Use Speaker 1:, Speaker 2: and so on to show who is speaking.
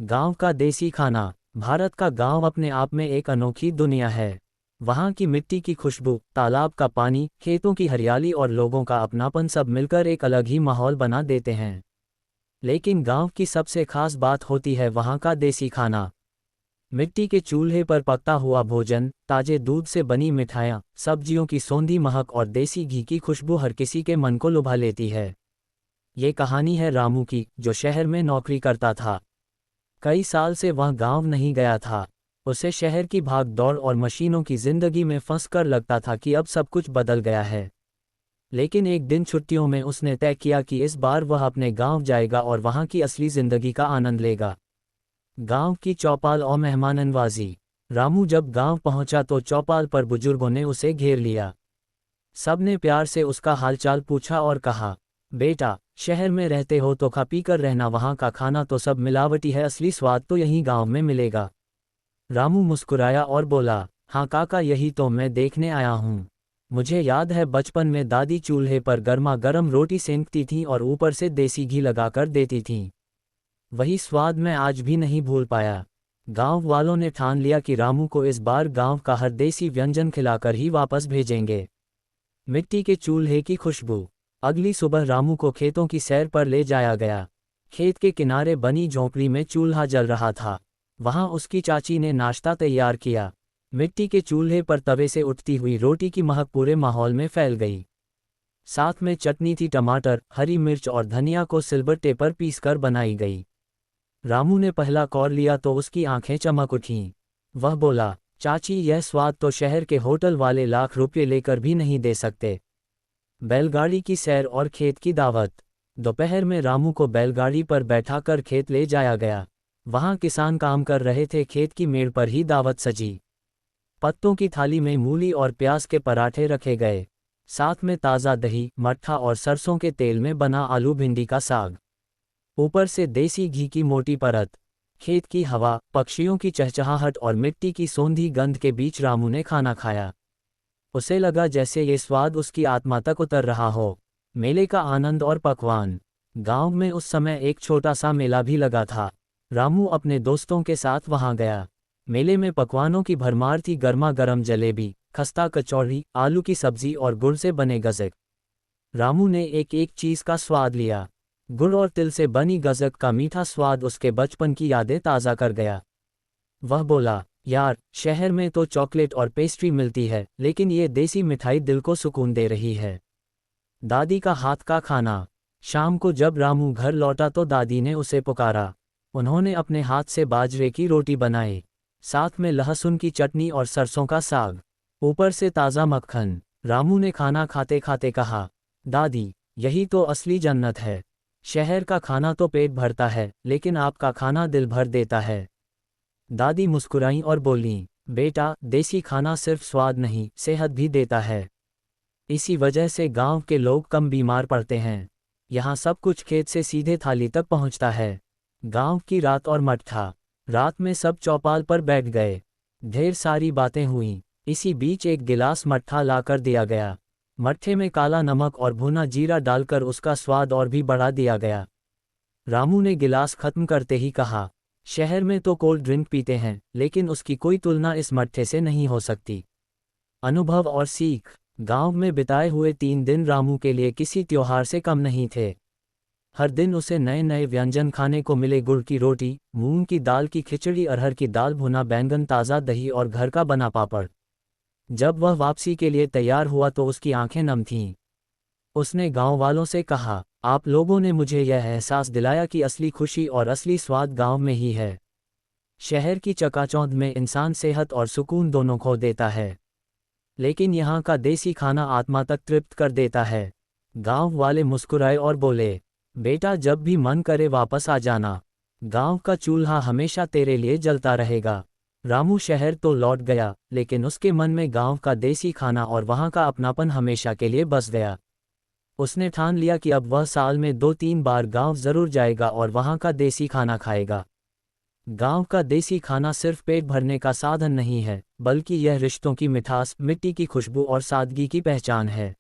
Speaker 1: गांव का देसी खाना। भारत का गांव अपने आप में एक अनोखी दुनिया है। वहाँ की मिट्टी की खुशबू, तालाब का पानी, खेतों की हरियाली और लोगों का अपनापन सब मिलकर एक अलग ही माहौल बना देते हैं। लेकिन गांव की सबसे खास बात होती है वहाँ का देसी खाना। मिट्टी के चूल्हे पर पकता हुआ भोजन, ताजे दूध से बनी मिठाइयाँ, सब्जियों की सौंधी महक और देसी घी की खुशबू हर किसी के मन को लुभा लेती है। ये कहानी है रामू की, जो शहर में नौकरी करता था। कई साल से वह गांव नहीं गया था। उसे शहर की भाग दौड़ और मशीनों की जिंदगी में फंसकर लगता था कि अब सब कुछ बदल गया है। लेकिन एक दिन छुट्टियों में उसने तय किया कि इस बार वह अपने गांव जाएगा और वहां की असली जिंदगी का आनंद लेगा। गांव की चौपाल और मेहमाननवाजी। रामू जब गांव पहुंचा तो चौपाल पर बुजुर्गों ने उसे घेर लिया। सबने प्यार से उसका हालचाल पूछा और कहा, बेटा, शहर में रहते हो तो खा पी कर रहना, वहाँ का खाना तो सब मिलावटी है, असली स्वाद तो यहीं गांव में मिलेगा। रामू मुस्कुराया और बोला, हाँ काका, यही तो मैं देखने आया हूँ। मुझे याद है बचपन में दादी चूल्हे पर गर्मा गर्म रोटी सेंकती थीं और ऊपर से देसी घी लगाकर देती थीं। वही स्वाद मैं आज भी नहीं भूल पाया। गांव वालों ने ठान लिया कि रामू को इस बार गांव का हर देसी व्यंजन खिलाकर ही वापस भेजेंगे। मिट्टी के चूल्हे की खुशबू। अगली सुबह रामू को खेतों की सैर पर ले जाया गया। खेत के किनारे बनी झोंपड़ी में चूल्हा जल रहा था। वहां उसकी चाची ने नाश्ता तैयार किया। मिट्टी के चूल्हे पर तवे से उठती हुई रोटी की महक पूरे माहौल में फैल गई। साथ में चटनी थी, टमाटर, हरी मिर्च और धनिया को सिलबट्टे पर पीसकर बनाई गई। रामू ने पहला कौर लिया तो उसकी आंखें चमक उठीं। वह बोला, चाची, यह स्वाद तो शहर के होटल वाले लाख रुपये लेकर भी नहीं दे सकते। बैलगाड़ी की सैर और खेत की दावत। दोपहर में रामू को बैलगाड़ी पर बैठाकर खेत ले जाया गया। वहां किसान काम कर रहे थे। खेत की मेड़ पर ही दावत सजी। पत्तों की थाली में मूली और प्याज के पराठे रखे गए। साथ में ताज़ा दही, मट्ठा और सरसों के तेल में बना आलू भिंडी का साग। ऊपर से देसी घी की मोटी परत। खेत की हवा, पक्षियों की चहचहाहट और मिट्टी की सौंधी गंध के बीच रामू ने खाना खाया। उसे लगा जैसे ये स्वाद उसकी आत्मा तक उतर रहा हो। मेले का आनंद और पकवान। गांव में उस समय एक छोटा सा मेला भी लगा था। रामू अपने दोस्तों के साथ वहां गया। मेले में पकवानों की भरमार थी, गर्मा गर्म जलेबी, खस्ता कचौड़ी, आलू की सब्जी और गुड़ से बने गज़क। रामू ने एक एक चीज़ का स्वाद लिया। गुड़ और तिल से बनी गज़क का मीठा स्वाद उसके बचपन की यादें ताज़ा कर गया। वह बोला, यार, शहर में तो चॉकलेट और पेस्ट्री मिलती है, लेकिन ये देसी मिठाई दिल को सुकून दे रही है। दादी का हाथ का खाना। शाम को जब रामू घर लौटा तो दादी ने उसे पुकारा। उन्होंने अपने हाथ से बाजरे की रोटी बनाई, साथ में लहसुन की चटनी और सरसों का साग, ऊपर से ताज़ा मक्खन। रामू ने खाना खाते खाते कहा, दादी, यही तो असली जन्नत है। शहर का खाना तो पेट भरता है, लेकिन आपका खाना दिल भर देता है। दादी मुस्कुराईं और बोलीं, बेटा, देसी खाना सिर्फ स्वाद नहीं, सेहत भी देता है। इसी वजह से गांव के लोग कम बीमार पड़ते हैं। यहाँ सब कुछ खेत से सीधे थाली तक पहुँचता है। गांव की रात और मट्ठा। रात में सब चौपाल पर बैठ गए। ढेर सारी बातें हुईं। इसी बीच एक गिलास मट्ठा लाकर दिया गया। मट्ठे में काला नमक और भुना जीरा डालकर उसका स्वाद और भी बढ़ा दिया गया। रामू ने गिलास खत्म करते ही कहा, शहर में तो कोल्ड ड्रिंक पीते हैं, लेकिन उसकी कोई तुलना इस मट्ठे से नहीं हो सकती। अनुभव और सीख। गांव में बिताए हुए 3 दिन रामू के लिए किसी त्योहार से कम नहीं थे। हर दिन उसे नए नए व्यंजन खाने को मिले। गुड़ की रोटी, मूंग की दाल की खिचड़ी, अरहर की दाल, भुना बैंगन, ताज़ा दही और घर का बना पापड़। जब वह वापसी के लिए तैयार हुआ तो उसकी आंखें नम थीं। उसने गांव वालों से कहा, आप लोगों ने मुझे यह एहसास दिलाया कि असली खुशी और असली स्वाद गांव में ही है। शहर की चकाचौंध में इंसान सेहत और सुकून दोनों खो देता है, लेकिन यहाँ का देसी खाना आत्मा तक तृप्त कर देता है। गांव वाले मुस्कुराए और बोले, बेटा, जब भी मन करे वापस आ जाना। गांव का चूल्हा हमेशा तेरे लिए जलता रहेगा। रामू शहर तो लौट गया, लेकिन उसके मन में गांव का देसी खाना और वहाँ का अपनापन हमेशा के लिए बस गया। उसने ठान लिया कि अब वह साल में 2-3 बार गांव जरूर जाएगा और वहाँ का देसी खाना खाएगा। गांव का देसी खाना सिर्फ पेट भरने का साधन नहीं है, बल्कि यह रिश्तों की मिठास, मिट्टी की खुशबू और सादगी की पहचान है।